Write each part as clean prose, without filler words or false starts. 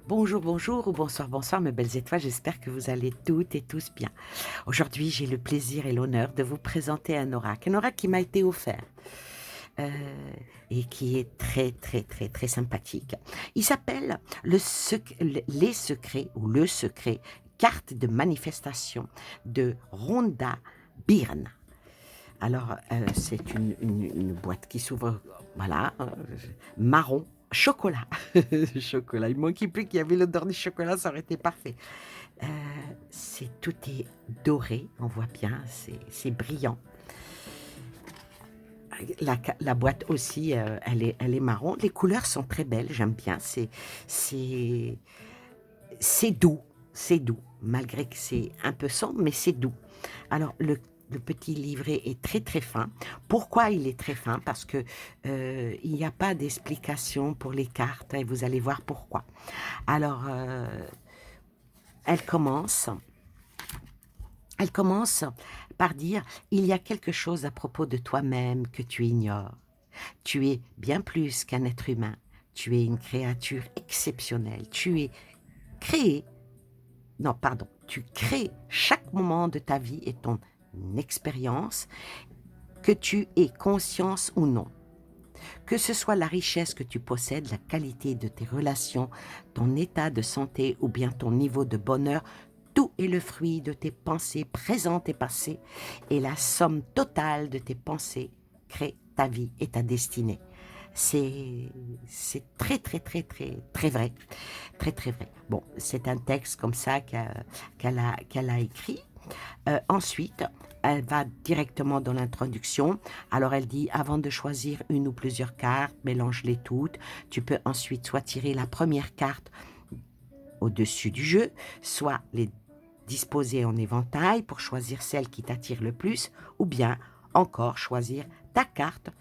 Bonjour, bonjour ou bonsoir, bonsoir mes belles étoiles, j'espère que vous allez toutes et tous bien. Aujourd'hui, j'ai le plaisir et l'honneur de vous présenter un oracle qui m'a été offert euh, et qui est très, très, très, très sympathique. Il s'appelle Les secrets ou le secret, carte de manifestation de Rhonda Byrne. Alors, c'est une boîte qui s'ouvre, voilà, marron, chocolat. Chocolat. Il manquait plus qu'il y avait l'odeur du chocolat, ça aurait été parfait. Euh, tout est doré, on voit bien, c'est brillant. La boîte aussi, elle est marron. Les couleurs sont très belles, j'aime bien. C'est, c'est doux, c'est doux, malgré que c'est un peu sombre, mais c'est doux. Alors, le petit livret est très très fin. Pourquoi il est très fin? Parce que il n'y a pas d'explication pour les cartes et vous allez voir pourquoi. Alors, elle commence, elle commence par dire, il y a quelque chose à propos de toi-même que tu ignores. Tu es bien plus qu'un être humain. Tu es une créature exceptionnelle. Tu es créé. Non, pardon. Tu crées chaque moment de ta vie et ton expérience, que tu aies conscience ou non. Que ce soit la richesse que tu possèdes, la qualité de tes relations, ton état de santé ou bien ton niveau de bonheur, tout est le fruit de tes pensées présentes et passées, et la somme totale de tes pensées crée ta vie et ta destinée. C'est très très très très très vrai, très très vrai. Bon, c'est un texte comme ça qu'elle a écrit. Ensuite, elle va directement dans l'introduction. Alors elle dit, avant de choisir une ou plusieurs cartes, mélange-les toutes. Tu peux ensuite soit tirer la première carte au-dessus du jeu, soit les disposer en éventail pour choisir celle qui t'attire le plus, ou bien encore choisir ta carte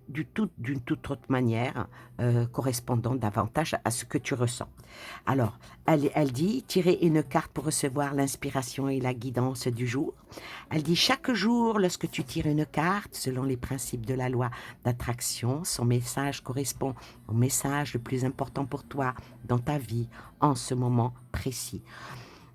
d'une toute autre manière, correspondant davantage à ce que tu ressens. Alors, elle dit, tirer une carte pour recevoir l'inspiration et la guidance du jour. Elle dit, chaque jour, lorsque tu tires une carte, selon les principes de la loi d'attraction, son message correspond au message le plus important pour toi dans ta vie en ce moment précis.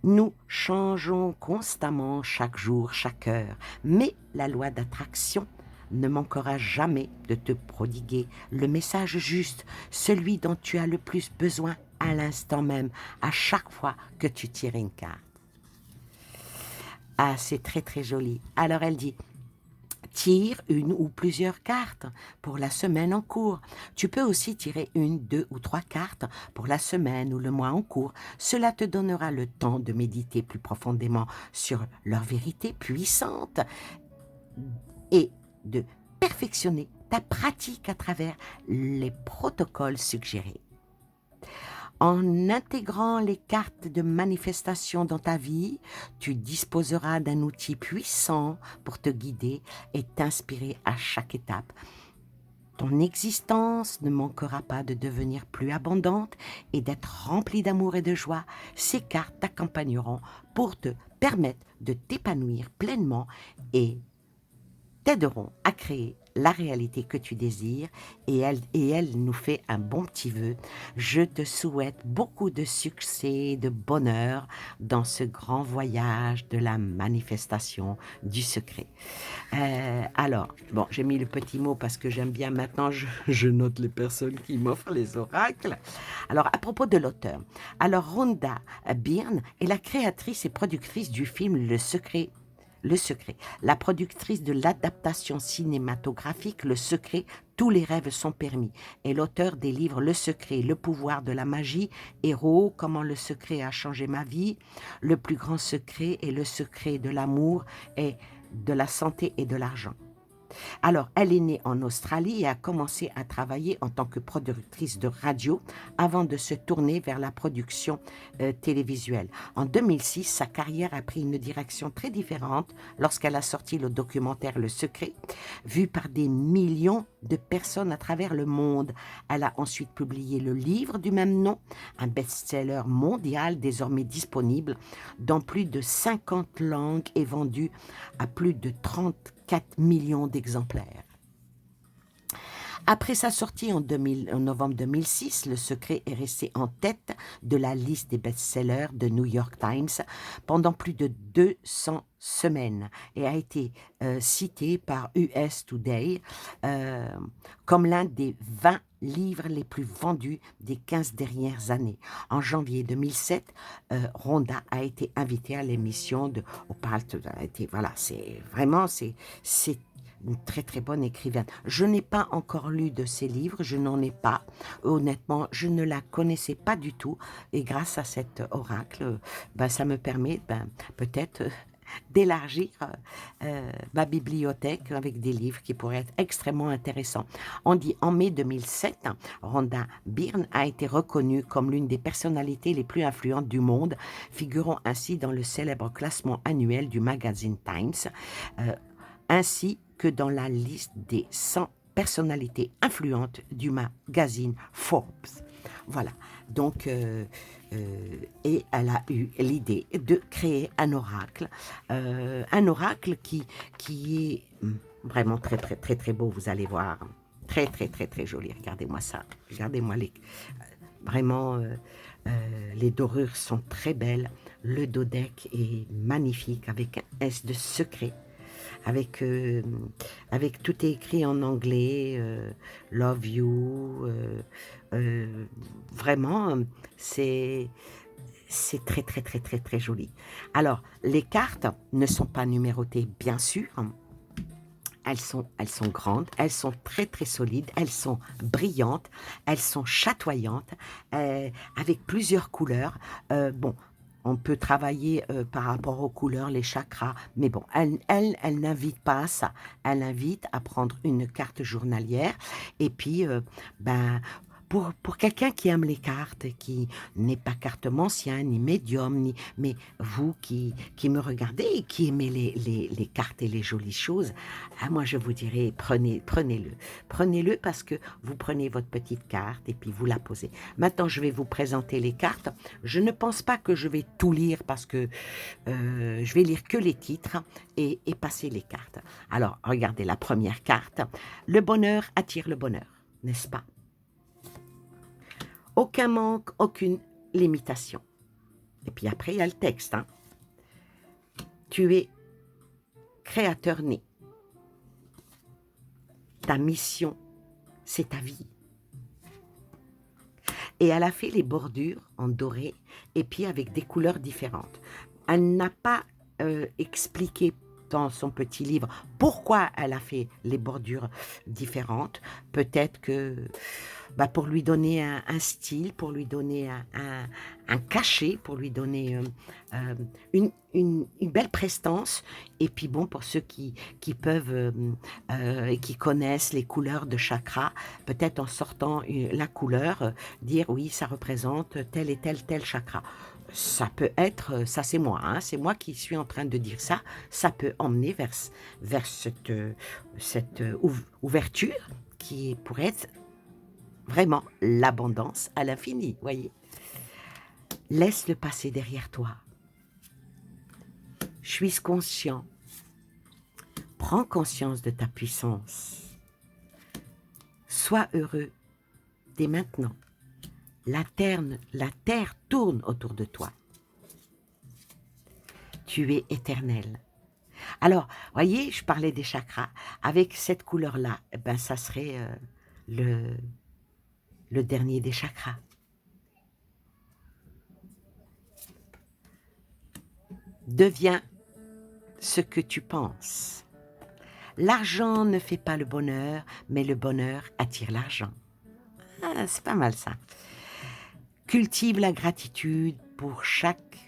Nous changeons constamment chaque jour, chaque heure, mais la loi d'attraction ne manquera jamais de te prodiguer le message juste, celui dont tu as le plus besoin à l'instant même, à chaque fois que tu tires une carte. Ah, c'est très très joli. Alors elle dit, tire une ou plusieurs cartes pour la semaine en cours. Tu peux aussi tirer une, deux ou trois cartes pour la semaine ou le mois en cours. Cela te donnera le temps de méditer plus profondément sur leur vérité puissante et de perfectionner ta pratique à travers les protocoles suggérés. En intégrant les cartes de manifestation dans ta vie, tu disposeras d'un outil puissant pour te guider et t'inspirer à chaque étape. Ton existence ne manquera pas de devenir plus abondante et d'être remplie d'amour et de joie. Ces cartes t'accompagneront pour te permettre de t'épanouir pleinement et t'aideront à créer la réalité que tu désires, et elle nous fait un bon petit vœu. Je te souhaite beaucoup de succès et de bonheur dans ce grand voyage de la manifestation du secret. Alors, bon, j'ai mis le petit mot parce que j'aime bien maintenant, je note les personnes qui m'offrent les oracles. Alors, à propos de l'auteur, alors Rhonda Byrne est la créatrice et productrice du film Le Secret, la productrice de l'adaptation cinématographique Le Secret, tous les rêves sont permis, et l'auteur des livres Le Secret, Le pouvoir de la magie, Héros, comment le secret a changé ma vie, Le plus grand secret et Le secret de l'amour et de la santé et de l'argent. Alors, elle est née en Australie et a commencé à travailler en tant que productrice de radio avant de se tourner vers la production télévisuelle. En 2006, sa carrière a pris une direction très différente lorsqu'elle a sorti le documentaire Le Secret, vu par des millions de personnes à travers le monde. Elle a ensuite publié le livre du même nom, un best-seller mondial désormais disponible dans plus de 50 langues et vendu à plus de 34 millions d'exemplaires. Après sa sortie en novembre 2006, Le Secret est resté en tête de la liste des best-sellers de New York Times pendant plus de 200 semaines et a été cité par US Today euh, comme l'un des 20 livres les plus vendus des 15 dernières années. En janvier 2007, Rhonda a été invitée à l'émission de Oprah. Voilà, c'est vraiment, c'est une très très bonne écrivaine. Je n'ai pas encore lu de ses livres, je n'en ai pas. Honnêtement, je ne la connaissais pas du tout. Et grâce à cet oracle, ben, ça me permet peut-être d'élargir ma bibliothèque avec des livres qui pourraient être extrêmement intéressants. On dit en mai 2007, Rhonda Byrne a été reconnue comme l'une des personnalités les plus influentes du monde, figurant ainsi dans le célèbre classement annuel du magazine Times, ainsi que dans la liste des 100 personnalités influentes du magazine Forbes. Voilà, donc, et elle a eu l'idée de créer un oracle qui est vraiment très, très, très, très beau, vous allez voir. Très, très, très, très joli. Regardez-moi ça. Regardez-moi vraiment, les dorures sont très belles. Le dodeck est magnifique avec un S de secret. Avec tout est écrit en anglais, love you, vraiment, c'est très, très, très, très, très joli. Alors, les cartes ne sont pas numérotées, bien sûr. Elles sont grandes, elles sont très, très solides, elles sont brillantes, elles sont chatoyantes, avec plusieurs couleurs. Bon, on peut travailler par rapport aux couleurs, les chakras, mais bon, elle n'invite pas à ça. Elle invite à prendre une carte journalière et puis, ben, pour quelqu'un qui aime les cartes, qui n'est pas cartomancien, ni médium, mais vous qui me regardez et qui aimez les cartes et les jolies choses, moi je vous dirais, prenez-le. Prenez-le parce que vous prenez votre petite carte et puis vous la posez. Maintenant, je vais vous présenter les cartes. Je ne pense pas que je vais tout lire parce que je vais lire que les titres et passer les cartes. Alors, regardez la première carte. Le bonheur attire le bonheur, n'est-ce pas? Aucun manque, aucune limitation. Et puis après, il y a le texte. Hein. Tu es créateur né. Ta mission, c'est ta vie. Et elle a fait les bordures en doré et puis avec des couleurs différentes. Elle n'a pas expliqué dans son petit livre pourquoi elle a fait les bordures différentes. Peut-être que pour lui donner un style, pour lui donner un cachet, pour lui donner une belle prestance. Et puis bon, pour ceux qui peuvent et qui connaissent les couleurs de chakra, peut-être en sortant la couleur, dire oui, ça représente tel et tel chakra. Ça peut être, ça c'est moi qui suis en train de dire ça, ça peut emmener vers cette ouverture qui pourrait être vraiment l'abondance à l'infini, voyez. Laisse le passé derrière toi. Suis conscient. Prends conscience de ta puissance. Sois heureux dès maintenant. La terre tourne autour de toi. Tu es éternel. Alors, voyez, je parlais des chakras. Avec cette couleur-là, ça serait le dernier des chakras. Deviens ce que tu penses. L'argent ne fait pas le bonheur, mais le bonheur attire l'argent. Ah, c'est pas mal ça. Cultive la gratitude pour chaque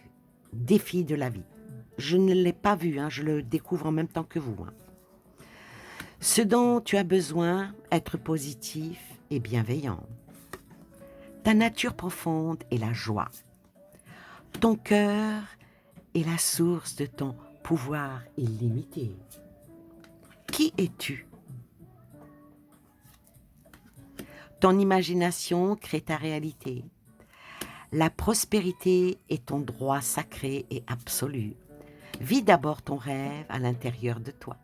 défi de la vie. Je ne l'ai pas vu, je le découvre en même temps que vous. Ce dont tu as besoin, être positif et bienveillant. Ta nature profonde est la joie. Ton cœur est la source de ton pouvoir illimité. Qui es-tu? Ton imagination crée ta réalité. La prospérité est ton droit sacré et absolu. Vis d'abord ton rêve à l'intérieur de toi.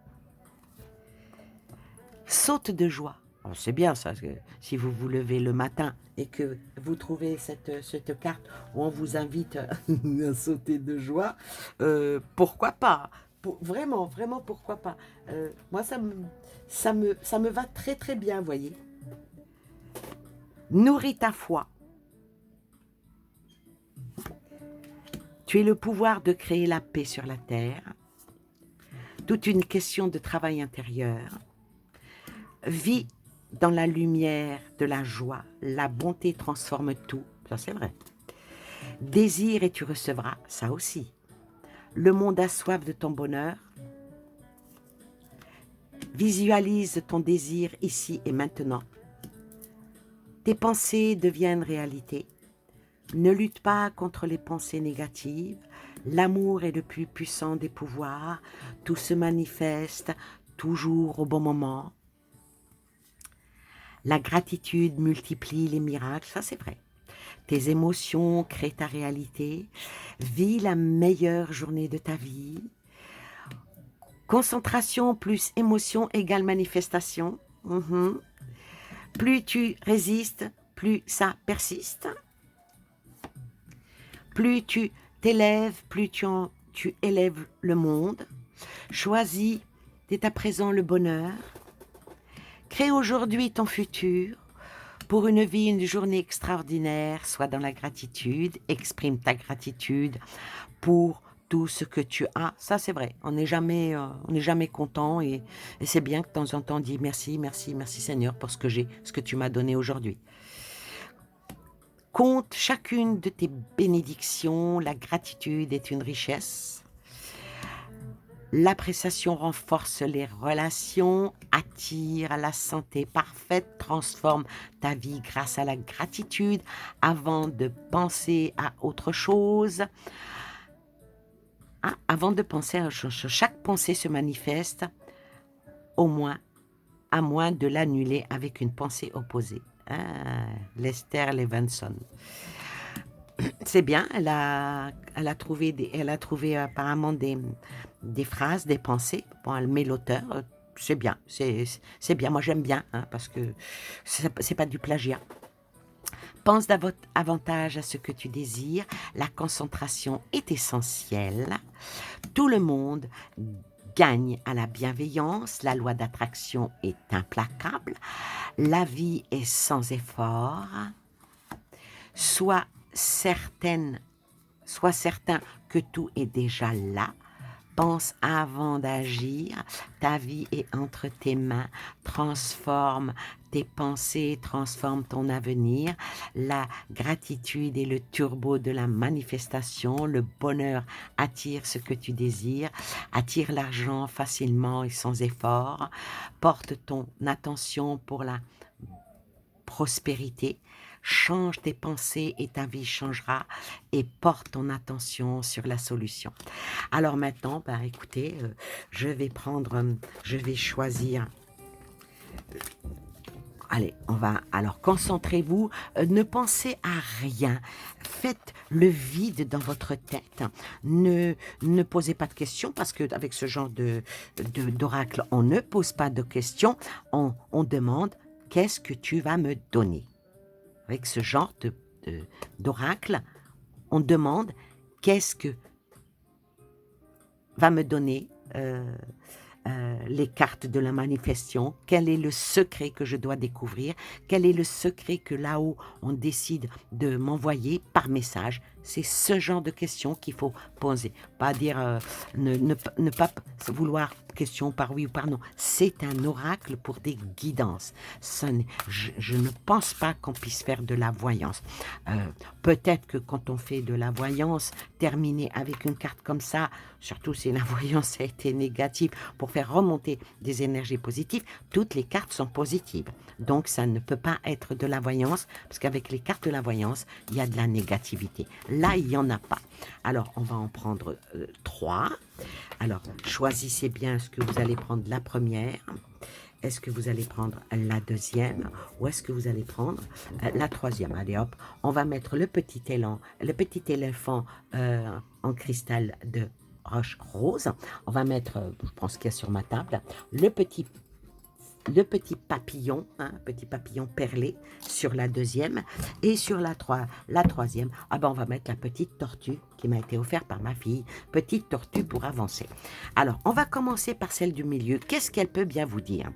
Saute de joie Oh, c'est bien ça, si vous vous levez le matin et que vous trouvez cette carte où on vous invite à sauter de joie, pourquoi pas? Vraiment, vraiment, pourquoi pas? Moi, ça me va très très bien, voyez. Nourris ta foi. Tu es le pouvoir de créer la paix sur la terre. Toute une question de travail intérieur. Vis dans la lumière de la joie. La bonté transforme tout. Ça, c'est vrai. Désire et tu recevras. Ça aussi. Le monde a soif de ton bonheur. Visualise ton désir ici et maintenant. Tes pensées deviennent réalité. Ne lutte pas contre les pensées négatives. L'amour est le plus puissant des pouvoirs. Tout se manifeste toujours au bon moment. La gratitude multiplie les miracles, ça c'est vrai. Tes émotions créent ta réalité. Vis la meilleure journée de ta vie. Concentration plus émotion égale manifestation. Plus tu résistes, plus ça persiste. Plus tu t'élèves, plus tu élèves le monde. Choisis dès à présent le bonheur. Crée aujourd'hui ton futur. Pour une vie, une journée extraordinaire, sois dans la gratitude, exprime ta gratitude pour tout ce que tu as. Ça, c'est vrai, on n'est jamais content et c'est bien que de temps en temps on dit merci, merci, merci Seigneur pour ce que j'ai, ce que tu m'as donné aujourd'hui. Compte chacune de tes bénédictions, la gratitude est une richesse. L'appréciation renforce les relations, attire la santé parfaite, transforme ta vie grâce à la gratitude avant de penser à autre chose. Avant de penser à autre chose, chaque pensée se manifeste au moins, à moins de l'annuler avec une pensée opposée. Lester Levinson. C'est bien, elle a trouvé apparemment des phrases, des pensées. Bon, elle met l'auteur, c'est bien, c'est bien. Moi, j'aime bien, parce que c'est pas du plagiat. Pense davantage à ce que tu désires. La concentration est essentielle. Tout le monde gagne à la bienveillance. La loi d'attraction est implacable. La vie est sans effort. Sois certain que tout est déjà là. Pense avant d'agir. Ta vie est entre tes mains. Transforme tes pensées, transforme ton avenir. La gratitude est le turbo de la manifestation. Le bonheur attire ce que tu désires. Attire l'argent facilement et sans effort. Porte ton attention pour la prospérité. Change tes pensées et ta vie changera et porte ton attention sur la solution. Alors maintenant, écoutez, je vais choisir. Allez, alors concentrez-vous, ne pensez à rien, faites le vide dans votre tête, ne posez pas de questions parce qu'avec ce genre d'oracle, on ne pose pas de questions, on demande qu'est-ce que tu vas me donner. Avec ce genre d'oracle, on demande qu'est-ce que va me donner les cartes de la manifestation, quel est le secret que je dois découvrir, quel est le secret que là-haut on décide de m'envoyer par message. C'est ce genre de questions qu'il faut poser. Pas dire, ne pas vouloir question par oui ou par non. C'est un oracle pour des guidances. Je ne pense pas qu'on puisse faire de la voyance. Peut-être que quand on fait de la voyance, terminer avec une carte comme ça, surtout si la voyance a été négative, pour faire remonter des énergies positives, toutes les cartes sont positives. Donc ça ne peut pas être de la voyance, parce qu'avec les cartes de la voyance, il y a de la négativité. Là, il n'y en a pas. Alors, on va en prendre 3. Alors, choisissez bien ce que vous allez prendre la première. Est-ce que vous allez prendre la deuxième ou est-ce que vous allez prendre la troisième? Allez hop, on va mettre le petit éléphant en cristal de roche rose. On va mettre, je pense qu'il y a sur ma table, le petit le petit papillon perlé sur la deuxième et sur la troisième, ah ben on va mettre la petite tortue qui m'a été offerte par ma fille, petite tortue pour avancer. Alors, on va commencer par celle du milieu. Qu'est-ce qu'elle peut bien vous dire?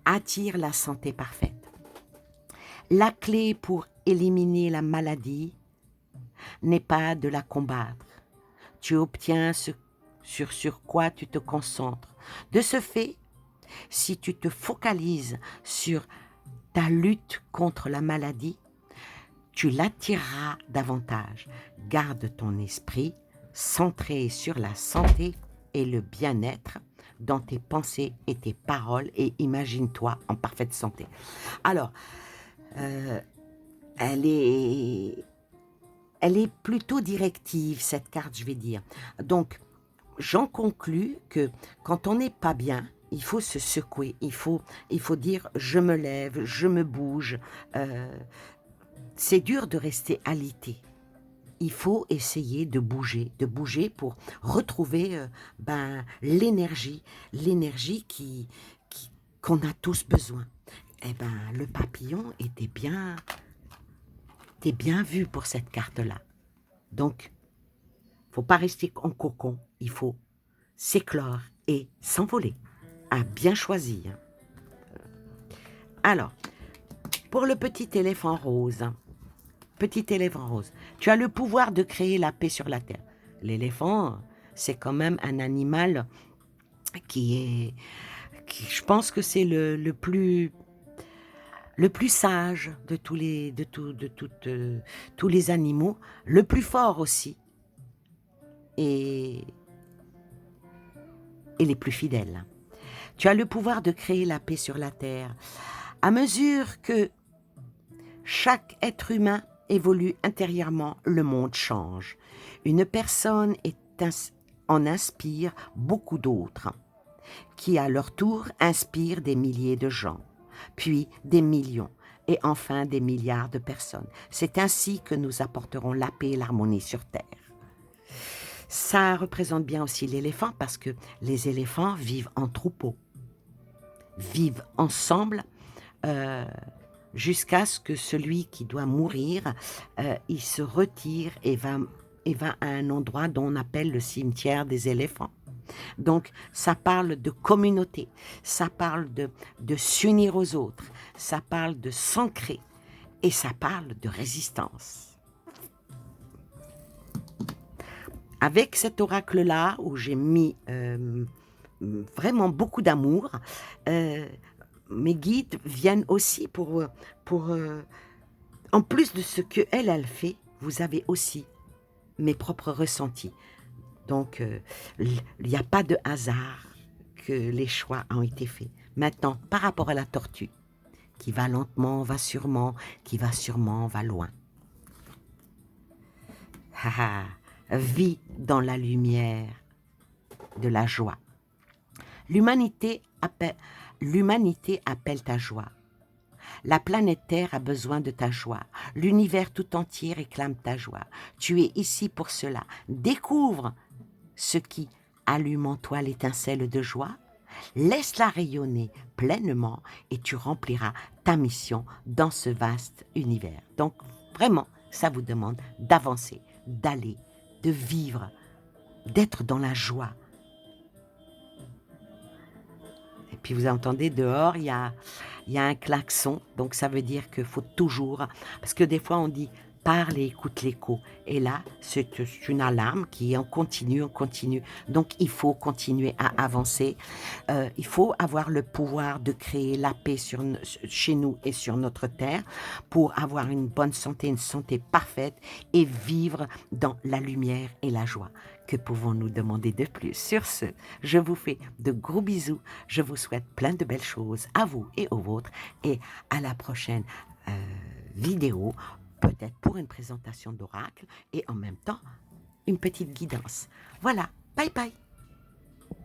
Attire la santé parfaite. La clé pour éliminer la maladie n'est pas de la combattre. Tu obtiens ce sur quoi tu te concentres. De ce fait, si tu te focalises sur ta lutte contre la maladie, tu l'attireras davantage. Garde ton esprit centré sur la santé et le bien-être dans tes pensées et tes paroles et imagine-toi en parfaite santé. Alors, elle est plutôt directive, cette carte, je vais dire. Donc, j'en conclus que quand on n'est pas bien, il faut se secouer, il faut dire « je me lève, je me bouge ». C'est dur de rester alité. Il faut essayer de bouger pour retrouver l'énergie qu'on a tous besoin. Eh ben, le papillon était bien vu pour cette carte-là. Donc, faut pas rester en cocon, il faut s'éclore et s'envoler. À bien choisi. Alors, pour le petit éléphant rose, tu as le pouvoir de créer la paix sur la terre. L'éléphant, c'est quand même un animal je pense que c'est le plus sage de tous les animaux, le plus fort aussi, et les plus fidèles. Tu as le pouvoir de créer la paix sur la terre. À mesure que chaque être humain évolue intérieurement, le monde change. Une personne en inspire beaucoup d'autres, qui à leur tour inspirent des milliers de gens, puis des millions, et enfin des milliards de personnes. C'est ainsi que nous apporterons la paix et l'harmonie sur Terre. Ça représente bien aussi l'éléphant, parce que les éléphants vivent en troupeau, vivent ensemble, jusqu'à ce que celui qui doit mourir, il se retire et va à un endroit dont on appelle le cimetière des éléphants. Donc, ça parle de communauté, ça parle de s'unir aux autres, ça parle de s'ancrer et ça parle de résistance. Avec cet oracle-là, où j'ai mis vraiment beaucoup d'amour, mes guides viennent aussi pour en plus de ce qu'elle fait, vous avez aussi mes propres ressentis. Donc, il n'y a pas de hasard que les choix ont été faits. Maintenant, par rapport à la tortue, qui va lentement, va sûrement, qui va sûrement, va loin. Vis dans la lumière de la joie. L'humanité appelle ta joie. La planète Terre a besoin de ta joie. L'univers tout entier réclame ta joie. Tu es ici pour cela. Découvre ce qui allume en toi l'étincelle de joie. Laisse-la rayonner pleinement et tu rempliras ta mission dans ce vaste univers. Donc, vraiment, ça vous demande d'avancer, d'aller, de vivre, d'être dans la joie. Et puis vous entendez dehors, il y a un klaxon, donc ça veut dire qu'il faut toujours, parce que des fois on dit parle et écoute l'écho. Et là, c'est une alarme qui est en continu. Donc, il faut continuer à avancer. Il faut avoir le pouvoir de créer la paix chez nous et sur notre terre pour avoir une bonne santé, une santé parfaite et vivre dans la lumière et la joie. Que pouvons-nous demander de plus? Sur ce, je vous fais de gros bisous. Je vous souhaite plein de belles choses à vous et aux vôtres. Et à la prochaine vidéo, peut-être pour une présentation d'oracle et en même temps, une petite guidance. Voilà, bye bye!